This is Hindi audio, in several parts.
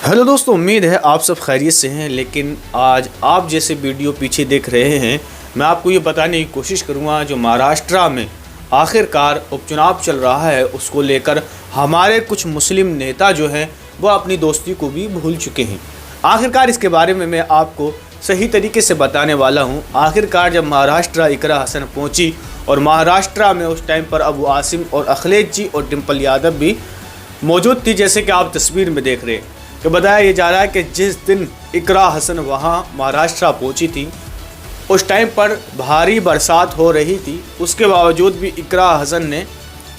हेलो दोस्तों, उम्मीद है आप सब खैरियत से हैं। लेकिन आज आप जैसे वीडियो पीछे देख रहे हैं, मैं आपको ये बताने की कोशिश करूँगा जो महाराष्ट्र में आखिरकार उपचुनाव चल रहा है उसको लेकर हमारे कुछ मुस्लिम नेता जो हैं वो अपनी दोस्ती को भी भूल चुके हैं। आखिरकार इसके बारे में मैं आपको सही तरीके से बताने वाला हूँ। आखिरकार जब महाराष्ट्र इकरा हसन पहुँची और महाराष्ट्र में उस टाइम पर अबू आसिम और अखिलेश जी और डिम्पल यादव भी मौजूद थी, जैसे कि आप तस्वीर में देख रहे हैं। तो बताया ये जा रहा है कि जिस दिन इकरा हसन वहाँ महाराष्ट्र पहुँची थी उस टाइम पर भारी बरसात हो रही थी। उसके बावजूद भी इकरा हसन ने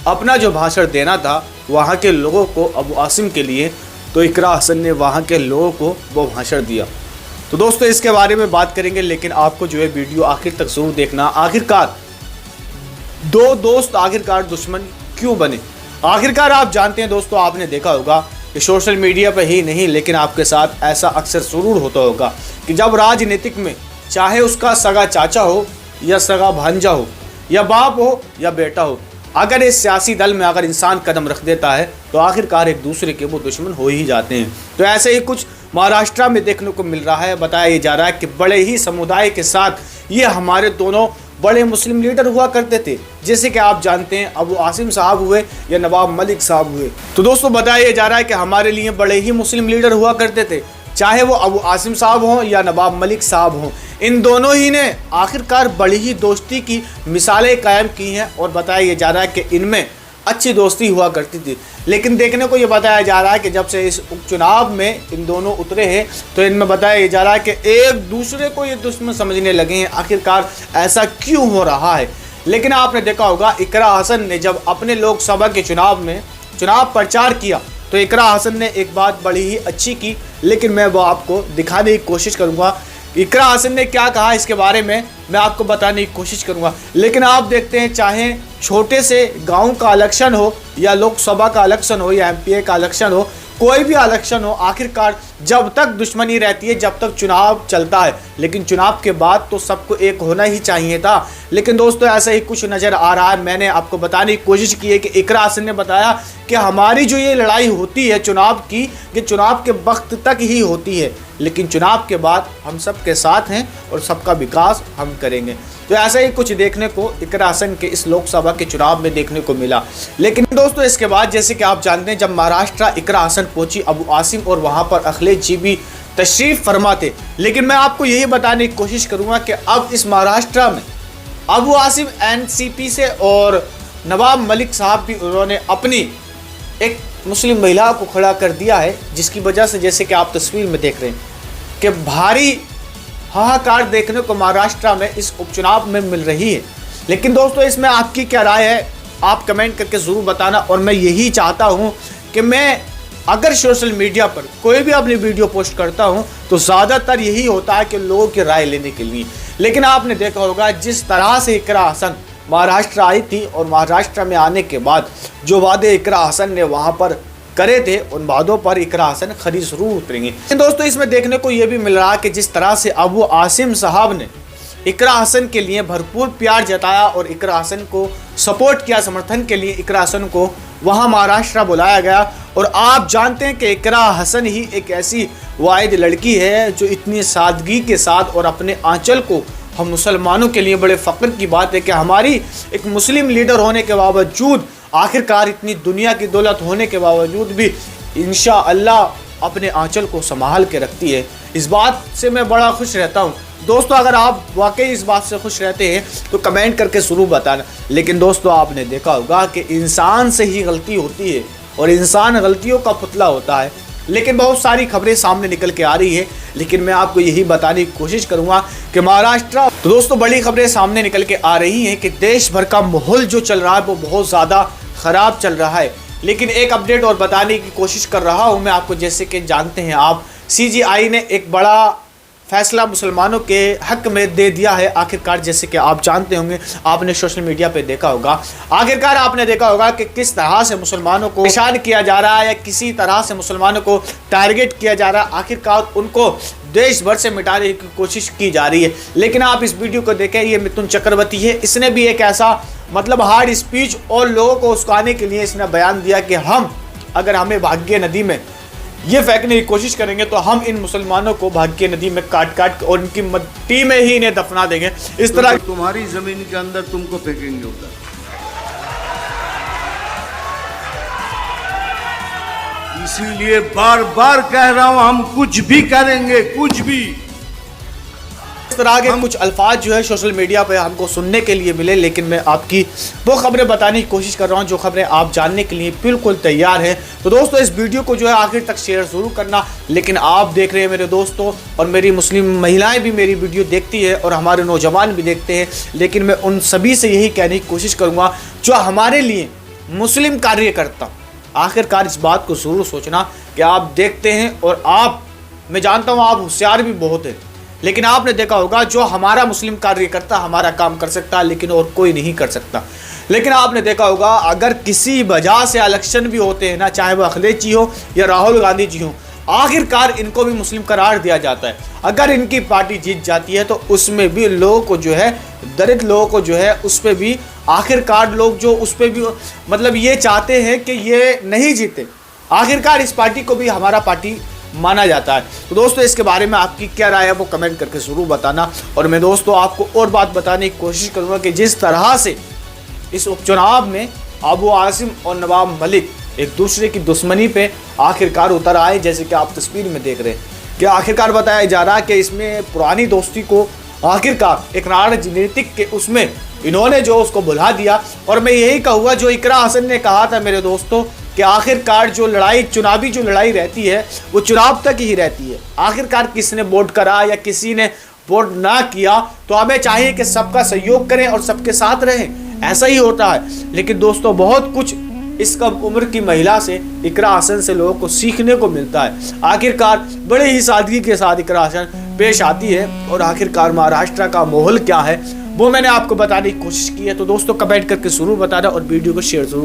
अपना जो भाषण देना था वहाँ के लोगों को, अबू आसिम के लिए, तो इकरा हसन ने वहाँ के लोगों को वो भाषण दिया। तो दोस्तों इसके बारे में बात करेंगे, लेकिन आपको जो है वीडियो आखिर तक ज़रूर देखना। आखिरकार दो दोस्त आखिरकार दुश्मन क्यों बने? आखिरकार आप जानते हैं दोस्तों, आपने देखा होगा कि सोशल मीडिया पर ही नहीं लेकिन आपके साथ ऐसा अक्सर ज़रूर होता होगा कि जब राजनीतिक में चाहे उसका सगा चाचा हो या सगा भांजा हो या बाप हो या बेटा हो, अगर इस सियासी दल में अगर इंसान कदम रख देता है तो आखिरकार एक दूसरे के वो दुश्मन हो ही जाते हैं। तो ऐसे ही कुछ महाराष्ट्र में देखने को मिल रहा है। बताया ये जा रहा है कि बड़े ही समुदाय के साथ ये हमारे दोनों बड़े मुस्लिम लीडर हुआ करते थे, जैसे कि आप जानते हैं अबू आसिम साहब हुए या नवाब मलिक साहब हुए। तो दोस्तों बताया जा रहा है कि हमारे लिए बड़े ही मुस्लिम लीडर हुआ करते थे, चाहे वो अबू आसिम साहब हों या नवाब मलिक साहब हों। इन दोनों ही ने आखिरकार बड़ी ही दोस्ती की मिसालें कायम की हैं और बताया जा रहा है कि इनमें अच्छी दोस्ती हुआ करती थी। लेकिन देखने को ये बताया जा रहा है कि जब से इस उपचुनाव में इन दोनों उतरे हैं तो इनमें बताया जा रहा है कि एक दूसरे को ये दुश्मन समझने लगे हैं। आखिरकार ऐसा क्यों हो रहा है? लेकिन आपने देखा होगा इकरा हसन ने जब अपने लोकसभा के चुनाव में चुनाव प्रचार किया तो इकरा हसन ने एक बात बड़ी ही अच्छी की, लेकिन मैं वो आपको दिखाने की कोशिश करूँगा। इकरा हसन ने क्या कहा इसके बारे में मैं आपको बताने की कोशिश करूंगा। लेकिन आप देखते हैं, चाहे छोटे से गांव का इलेक्शन हो या लोकसभा का इलेक्शन हो या एमपीए का इलेक्शन हो, कोई भी इलेक्शन हो, आखिरकार जब तक दुश्मनी रहती है, जब तक चुनाव चलता है, लेकिन चुनाव के बाद तो सबको एक होना ही चाहिए था। लेकिन दोस्तों ऐसा ही कुछ नज़र आ रहा है। मैंने आपको बताने की कोशिश की है कि इकरा हसन ने बताया कि हमारी जो ये लड़ाई होती है चुनाव की, कि चुनाव के वक्त तक ही होती है, लेकिन चुनाव के बाद हम सब के साथ हैं और सबका विकास हम करेंगे। तो ऐसा ही कुछ देखने को इकरा हसन के इस लोकसभा के चुनाव में देखने को मिला। लेकिन दोस्तों इसके बाद जैसे कि आप जानते हैं, जब महाराष्ट्र इकरा हसन पहुंची अबू आसिम और वहां पर अखिलेश जी भी तशरीफ फरमा थे। लेकिन मैं आपको यही बताने की कोशिश करूंगा कि अब इस महाराष्ट्र में अबू आसिम एनसीपी से और नवाब मलिक साहब भी उन्होंने अपनी एक मुस्लिम महिला को खड़ा कर दिया है, जिसकी वजह से जैसे कि आप तस्वीर में देख रहे हैं कि भारी हाहाकार देखने को महाराष्ट्र में इस उपचुनाव में मिल रही है। लेकिन दोस्तों इसमें आपकी क्या राय है आप कमेंट करके ज़रूर बताना। और मैं यही चाहता हूं कि मैं अगर सोशल मीडिया पर कोई भी अपनी वीडियो पोस्ट करता हूं तो ज़्यादातर यही होता है कि लोगों की राय लेने के लिए। लेकिन आपने देखा होगा जिस तरह से इकरा हसन महाराष्ट्र आई थी और महाराष्ट्र में आने के बाद जो वादे इकरा हसन ने वहाँ पर करे थे, उन वादों पर इकरा हसन खरी जरूर उतरेंगे। दोस्तों इसमें देखने को ये भी मिल रहा है कि जिस तरह से अबू आसिम साहब ने इकरा हसन के लिए भरपूर प्यार जताया और इकरा हसन को सपोर्ट किया, समर्थन के लिए इकरा हसन को वहाँ महाराष्ट्र बुलाया गया। और आप जानते हैं कि इकरा हसन ही एक ऐसी वाहिद लड़की है जो इतनी सादगी के साथ और अपने आंचल को, हम मुसलमानों के लिए बड़े फ़ख्र की बात है कि हमारी एक मुस्लिम लीडर होने के बावजूद, आखिरकार इतनी दुनिया की दौलत होने के बावजूद भी इंशाअल्लाह अपने आंचल को संभाल के रखती है। इस बात से मैं बड़ा खुश रहता हूँ। दोस्तों अगर आप वाकई इस बात से खुश रहते हैं तो कमेंट करके ज़रूर बताना। लेकिन दोस्तों आपने देखा होगा कि इंसान से ही गलती होती है और इंसान गलतियों का पुतला होता है। लेकिन बहुत सारी खबरें सामने निकल के आ रही है, लेकिन मैं आपको यही बताने की कोशिश करूंगा कि महाराष्ट्र, तो दोस्तों बड़ी खबरें सामने निकल के आ रही हैं कि देश भर का माहौल जो चल रहा है वो बहुत ज़्यादा ख़राब चल रहा है। लेकिन एक अपडेट और बताने की कोशिश कर रहा हूं मैं आपको। जैसे कि जानते हैं आप, सीजीआई ने एक बड़ा फैसला मुसलमानों के हक में दे दिया है। आखिरकार जैसे कि आप जानते होंगे, आपने सोशल मीडिया पे देखा होगा, आखिरकार आपने देखा होगा कि किस तरह से मुसलमानों को परेशान किया जा रहा है या किसी तरह से मुसलमानों को टारगेट किया जा रहा है। आखिरकार उनको देश भर से मिटाने की कोशिश की जा रही है। लेकिन आप इस वीडियो को देखें, ये मिथुन चक्रवर्ती है, इसने भी एक ऐसा हार्ड स्पीच और लोगों को उस्काने के लिए इसने बयान दिया कि हम अगर हमें भाग्य नदी में ये फेंकने की कोशिश करेंगे तो हम इन मुसलमानों को भाग्य नदी में काट काट और इनकी मिट्टी में ही इन्हें दफना देंगे। इस तरह तो तुम्हारी जमीन के अंदर तुमको फेंकेंगे उधर। इसीलिए बार बार कह रहा हूं, हम कुछ भी करेंगे, कुछ भी। इस तरह के कुछ अल्फाज जो है सोशल मीडिया पे हमको सुनने के लिए मिले, लेकिन मैं आपकी वो खबरें बताने की कोशिश कर रहा हूं जो खबरें आप जानने के लिए बिल्कुल तैयार हैं। तो दोस्तों इस वीडियो को जो है आखिर तक शेयर जरूर करना। लेकिन आप देख रहे हैं मेरे दोस्तों, और मेरी मुस्लिम महिलाएं भी मेरी वीडियो देखती है और हमारे नौजवान भी देखते हैं, लेकिन मैं उन सभी से यही कहने की कोशिश करूँगा जो हमारे लिए मुस्लिम कार्यकर्ता, आखिरकार इस बात को जरूर सोचना कि आप देखते हैं और आप, मैं जानता हूँ आप होशियार भी बहुत हैं, लेकिन आपने देखा होगा जो हमारा मुस्लिम कार्यकर्ता हमारा काम कर सकता है लेकिन और कोई नहीं कर सकता। लेकिन आपने देखा होगा अगर किसी वजह से इलेक्शन भी होते हैं ना, चाहे वो अखिलेश जी हो या राहुल गांधी जी हो, आखिरकार इनको भी मुस्लिम करार दिया जाता है। अगर इनकी पार्टी जीत जाती है तो उसमें भी लोगों को जो है, दलित लोगों को जो है उस पर भी आखिरकार लोग जो उस पर भी मतलब ये चाहते हैं कि ये नहीं जीते, आखिरकार इस पार्टी को भी हमारा पार्टी माना जाता है। तो दोस्तों इसके बारे में आपकी क्या राय है वो कमेंट करके ज़रूर बताना। और मैं दोस्तों आपको और बात बताने की कोशिश करूँगा कि जिस तरह से इस उपचुनाव में अबू आसिम और नवाब मलिक एक दूसरे की दुश्मनी पे आखिरकार उतर आए, जैसे कि आप तस्वीर में देख रहे हैं कि आखिरकार बताया जा रहा है कि इसमें पुरानी दोस्ती को आखिरकार एक राजनीतिक के उसमें इन्होंने जो उसको भुला दिया। और मैं यही कहूँगा जो इकरा हसन ने कहा था मेरे दोस्तों कि आखिरकार जो लड़ाई, चुनावी जो लड़ाई रहती है वो चुनाव तक ही रहती है। आखिरकार किसने वोट करा या किसी ने वोट ना किया, तो हमें चाहिए कि सबका सहयोग करें और सबके साथ रहें, ऐसा ही होता है। लेकिन दोस्तों बहुत कुछ इस कम उम्र की महिला से, इकरा हसन से लोगों को सीखने को मिलता है। आखिरकार बड़े ही सादगी के साथ इकरा हसन पेश आती है और आखिरकार महाराष्ट्र का माहौल क्या है वो मैंने आपको बताने की कोशिश की है। तो दोस्तों कमेंट करके जरूर बताना और वीडियो को शेयर जरूर